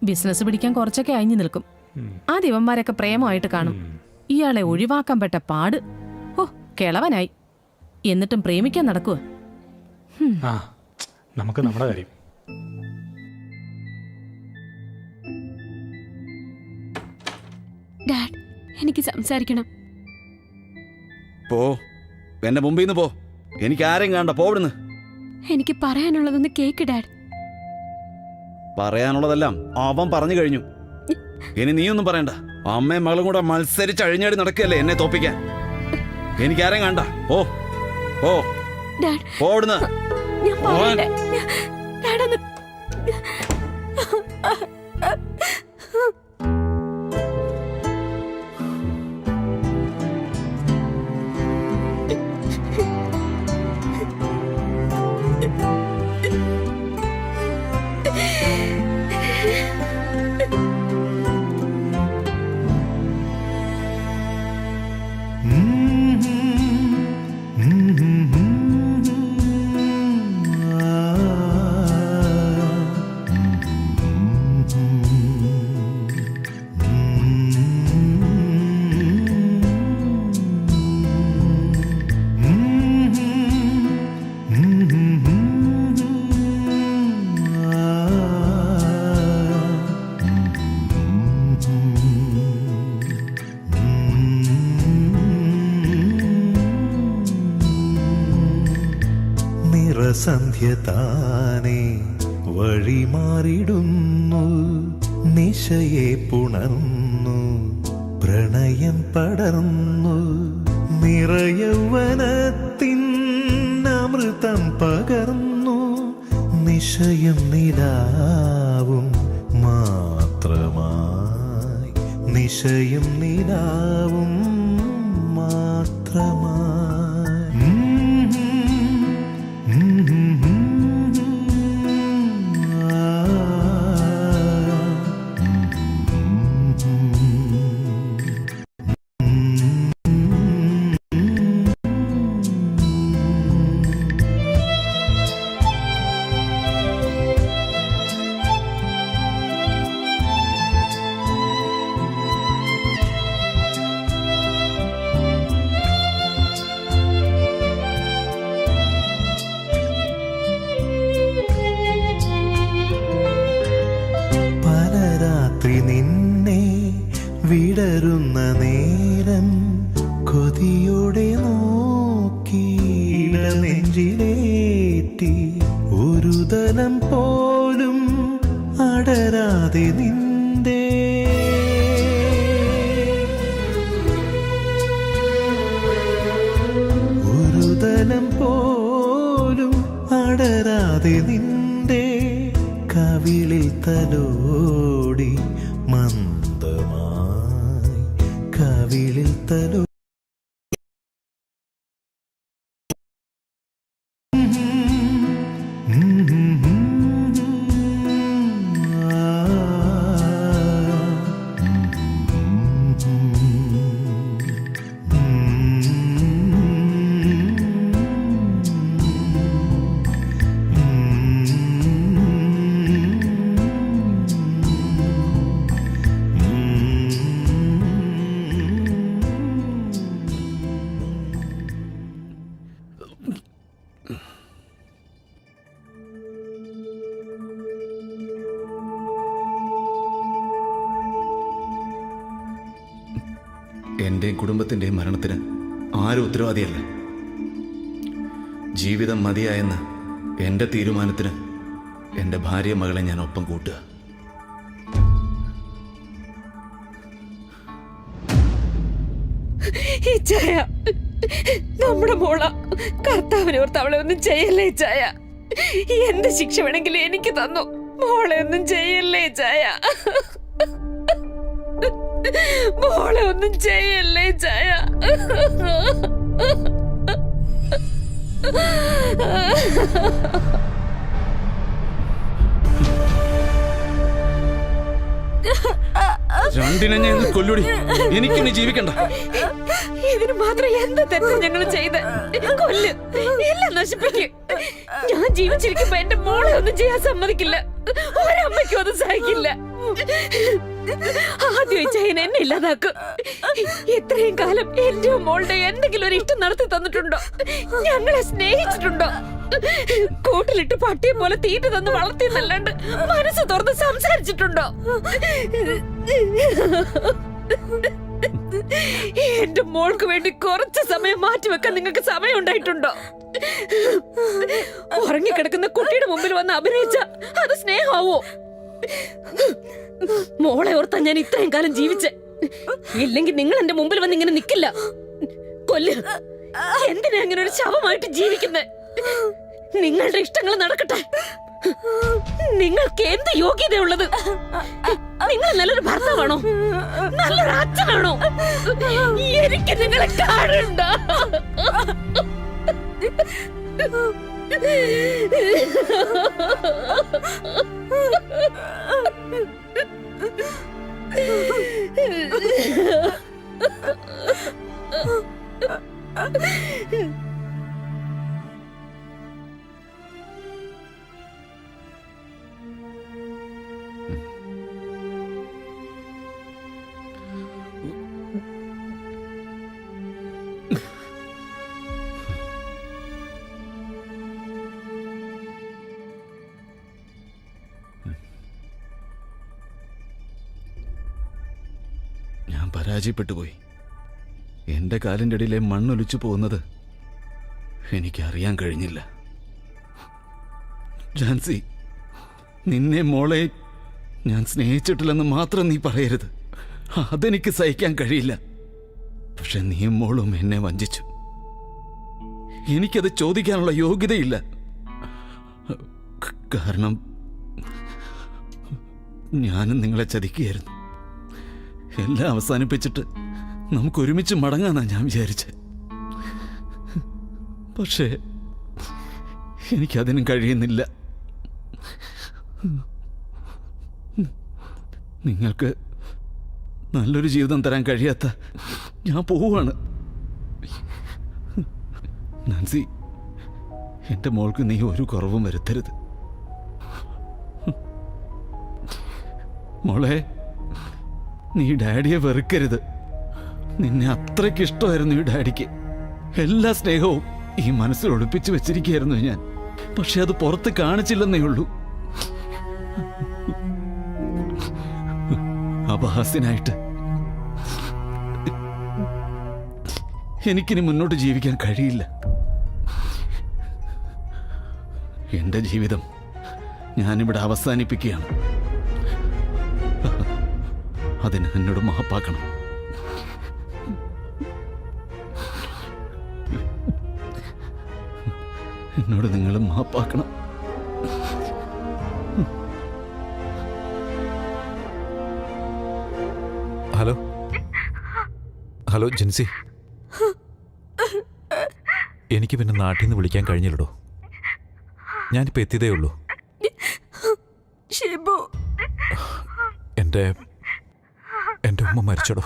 ബിസിനസ് പിടിക്കാൻ കുറച്ചൊക്കെ അയഞ്ഞു നിൽക്കും. ആ ദിവന്മാരൊക്കെ പ്രേമമായിട്ട് കാണും. ഇയാളെ ഒഴിവാക്കാൻ പെട്ട പാട്. ഓ, കിളവനായി. എന്നിട്ടും പ്രേമിക്കാൻ നടക്കുക.
ആ, നമുക്ക് നമ്മുടെ കാര്യം.
ഡാഡ്, എനിക്ക് സംസാരിക്കണം.
പോ, എന്റെ മുമ്പിൽ നിന്ന് പോ. എനിക്ക് ആരെയും കാണണ്ട. പോവിടുന്ന്.
എനിക്ക് പറയാനുള്ളതൊന്ന് കേക്ക് ഡാഡ്.
പറയാനുള്ളതെല്ലാം അവൻ പറഞ്ഞു കഴിഞ്ഞു. ഇനി നീയൊന്നും പറയണ്ട. അമ്മയും മകളും കൂടെ മത്സരിച്ച് അഴിഞ്ഞാടി നടക്കുകയല്ലേ എന്നെ തോപ്പിക്കാൻ. എനിക്കാരെയും കണ്ട ഓ ഓ
ഡാഡ്,
ഓടുന്ന
ഞാൻ പറയട്ടെ. ഡാഡ് ഒന്ന്
സന്ധ്യ താനേ വഴിമാറിടുന്നു, നിശയെ പുണർന്നു, പ്രണയം പടർന്നു, നിറയൗവനത്തിൻ അമൃതം പകർന്നു, നിശയും നിലാവും മാത്രമായി, നിശയും നിലാവും മാത്രമായി. നിന്നെ വിടരുന്ന നേരം കൊതിയോടെ നോക്കി നെഞ്ചിലേറ്റി, ഒരു തലം പോലും അടരാതെ നിന്റെ ഒരു തലം പോലും അടരാതെ നിന്റെ കവിളിൽ തലോടി മന്ദമായി, കവിളിൽ തലോ
എൻ്റെയും കുടുംബത്തിൻ്റെയും മരണത്തിന് ആരും ഉത്തരവാദിയല്ല. ജീവിതം മതിയായെന്ന് എൻ്റെ തീരുമാനത്തിന് എൻ്റെ ഭാര്യ മകളെ ഞാൻ ഒപ്പം കൂട്ടുക.
നമ്മുടെ മോള കർത്താവിനോർത്ത് അവളെ ഒന്നും ചെയ്യല്ലേ ചായ. എന്ത് ശിക്ഷ വേണമെങ്കിലും എനിക്ക് തന്നു, മോളെ ഒന്നും ചെയ്യല്ലേ ചായ, മോളെ ഒന്നും ചെയ്യല്ലേ ചായ.
രണ്ടിനെ ഞാൻ കൊല്ലുടി, എനിക്കിനി ജീവിക്കണ്ട.
ഇതിന് മാത്രം എന്താ തെറ്റ് ഞങ്ങൾ ചെയ്ത്? കൊല്ല്, എല്ലാം നശിപ്പിക്കും. ഞാൻ ജീവിച്ചിരിക്കുമ്പോ എന്റെ മോളെ ഒന്നും ചെയ്യാൻ സമ്മതിക്കില്ല, ഒരമ്മയ്ക്കും ഒന്നും സഹിക്കില്ല. ആദ്യം ചൈന എന്നെ ഇല്ലാതാക്കും. ഇത്രയും കാലം എന്റെ മോളുടെ എന്തെങ്കിലും ഒരു ഇഷ്ടം നടത്തി തന്നിട്ടുണ്ടോ? ഞങ്ങളെ സ്നേഹിച്ചിട്ടുണ്ടോ? കൂട്ടിലിട്ട് പട്ടിയെ പോലെ തീറ്റ തന്ന് വളർത്തിയെന്നല്ലാണ്ട് മനസ്സ് തുറന്ന് സംസാരിച്ചിട്ടുണ്ടോ? എന്റെ മോൾക്ക് വേണ്ടി കുറച്ച് സമയം മാറ്റിവെക്കാൻ നിങ്ങൾക്ക് സമയം ഉണ്ടായിട്ടുണ്ടോ? ഉറങ്ങിക്കിടക്കുന്ന കുട്ടിയുടെ മുമ്പിൽ വന്ന് അഭിനയിച്ച അത് സ്നേഹമാവോ? മോളെ ഓർത്താ ഞാൻ ഇത്രയും കാലം ജീവിച്ചേ. ഇല്ലെങ്കിൽ നിങ്ങൾ എന്റെ മുമ്പിൽ വന്ന് ഇങ്ങനെ നിക്കില്ല. കൊല്ല്. എന്തിനാ അങ്ങനെ ഒരു ശവമായിട്ട് ജീവിക്കുന്നത്? നിങ്ങളുടെ ഇഷ്ടങ്ങൾ നടക്കട്ടെ. നിങ്ങൾക്ക് എന്ത് യോഗ്യതയുള്ളത്? നിങ്ങൾ നല്ലൊരു ഭർത്താവാണോ? നല്ലൊരു അച്ഛനാണോ? എനിക്ക് നിങ്ങളെ കാണണ്ട.
ഞാൻ പരാജയപ്പെട്ടുപോയി. എൻ്റെ കാലിൻ്റെ ഇടയിലെ മണ്ണൊലിച്ചു പോകുന്നത് എനിക്കറിയാൻ കഴിഞ്ഞില്ല. ജാൻസി, നിന്നെ മോളെ ഞാൻ സ്നേഹിച്ചിട്ടില്ലെന്ന് മാത്രം നീ പറയരുത്. അതെനിക്ക് സഹിക്കാൻ കഴിയില്ല. പക്ഷെ നീയും മോളും എന്നെ വഞ്ചിച്ചു. എനിക്കത് ചോദിക്കാനുള്ള യോഗ്യതയില്ല. കാരണം ഞാനും നിങ്ങളെ ചതിക്കുകയായിരുന്നു. എല്ലാം അവസാനിപ്പിച്ചിട്ട് നമുക്ക് ഒരുമിച്ച് മടങ്ങാന്നാ ഞാൻ വിചാരിച്ചത്. പക്ഷേ എനിക്കതിനും കഴിയുന്നില്ല. നിങ്ങൾക്ക് നല്ലൊരു ജീവിതം തരാൻ കഴിയാത്ത ഞാൻ പോവുകയാണ്. നാൻസി, എൻ്റെ മോൾക്ക് നീ ഒരു കുറവും വരുത്തരുത്. മോളെ, നീ ഡാഡിയെ വെറുക്കരുത്. നിന്നെ അത്രയ്ക്ക് ഇഷ്ടമായിരുന്നു ഈ ഡാഡിക്ക്. എല്ലാ സ്നേഹവും ഈ മനസ്സിൽ ഒളിപ്പിച്ചു വെച്ചിരിക്കുകയായിരുന്നു ഞാൻ. പക്ഷെ അത് പുറത്ത് കാണിച്ചില്ലെന്നേ ഉള്ളൂ. അപഹാസ്യനായിട്ട് എനിക്കിനി മുന്നോട്ട് ജീവിക്കാൻ കഴിയില്ല. എൻ്റെ ജീവിതം ഞാനിവിടെ അവസാനിപ്പിക്കുകയാണ്. അതിന് എന്നോട് മാപ്പാക്കണം. എന്നോട് നിങ്ങൾ മാപ്പാക്കണം.
ഹലോ ഹലോ ജിൻസി, എനിക്ക് പിന്നെ നാട്ടിൽ നിന്ന് വിളിക്കാൻ കഴിഞ്ഞില്ലടോ. ഞാനിപ്പോൾ എത്തിയതേ ഉള്ളൂ. എൻ്റെ ഉമ്മ മരിച്ചടോ.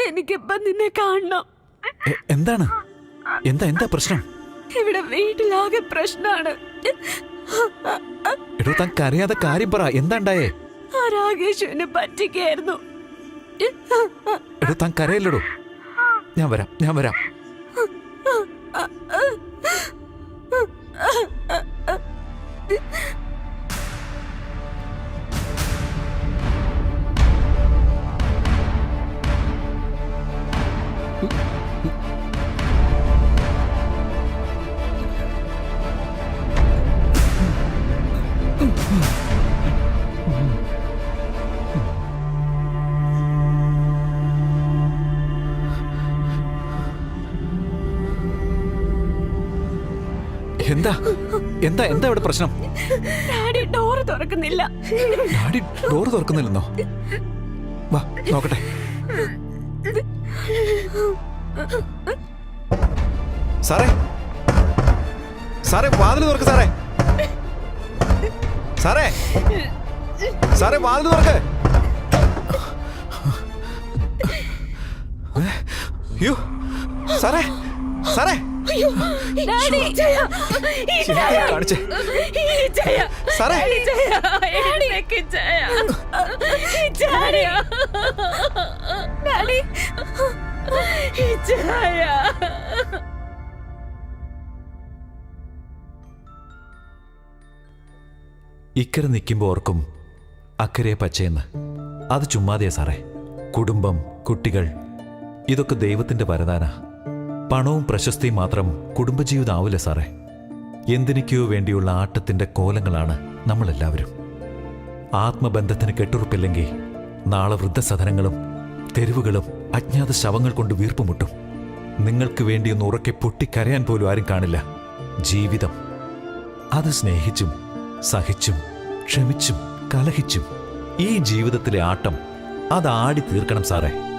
എനിക്കിപ്പം നിന്നെ കാണണം.
എന്താണ്? എന്താ പ്രശ്നം?
ഇവിടെ വീട്ടിലാകെ പ്രശ്നമാണ്.
എടോ, താൻ കരയാതെ കാര്യം പറ. എന്താ ഉണ്ടായേ?
ആ രാകേഷുവിനെ പറ്റിക്കായിരുന്നു.
എടോ, താൻ കരയല്ലടോ. ഞാൻ വരാം. എന്താ ഇവിടെ പ്രശ്നം?
ഡാഡി ഡോറ് തുറക്കുന്നില്ല.
ഡാഡി ഡോറ് തുറക്കുന്നില്ലെന്നോ? വാ നോക്കട്ടെ. സാറേ വാതിൽ തുറക്ക്. സാറേ വാതിൽ തുറക്ക്. അയ്യോ സാറേ കാണിച്ചേ. സാറേ ഇക്കരെ നിൽക്കുമ്പോൾ ഓർക്കും അക്കരെ പച്ചയെന്ന്. അത് ചുമ്മാതെയാ സാറേ. കുടുംബം, കുട്ടികൾ, ഇതൊക്കെ ദൈവത്തിന്റെ വരദാന. പണവും പ്രശസ്തിയും മാത്രം കുടുംബജീവിതം ആവില്ല സാറേ. എന്തിനൊക്കെയോ വേണ്ടിയുള്ള ആട്ടത്തിന്റെ കോലങ്ങളാണ് നമ്മളെല്ലാവരും. ആത്മബന്ധത്തിന് കെട്ടുറപ്പില്ലെങ്കിൽ നാളെ വൃദ്ധസദനങ്ങളും തെരുവുകളും അജ്ഞാത ശവങ്ങൾ കൊണ്ട് വീർപ്പുമുട്ടും. നിങ്ങൾക്ക് വേണ്ടിയൊന്ന് ഉറക്കെ പൊട്ടിക്കരയാൻ പോലും ആരും കാണില്ല. ജീവിതം അത് സ്നേഹിച്ചും സഹിച്ചും ക്ഷമിച്ചും കലഹിച്ചും ഈ ജീവിതത്തിലെ ആട്ടം അത് ആടി തീർക്കണം സാറേ.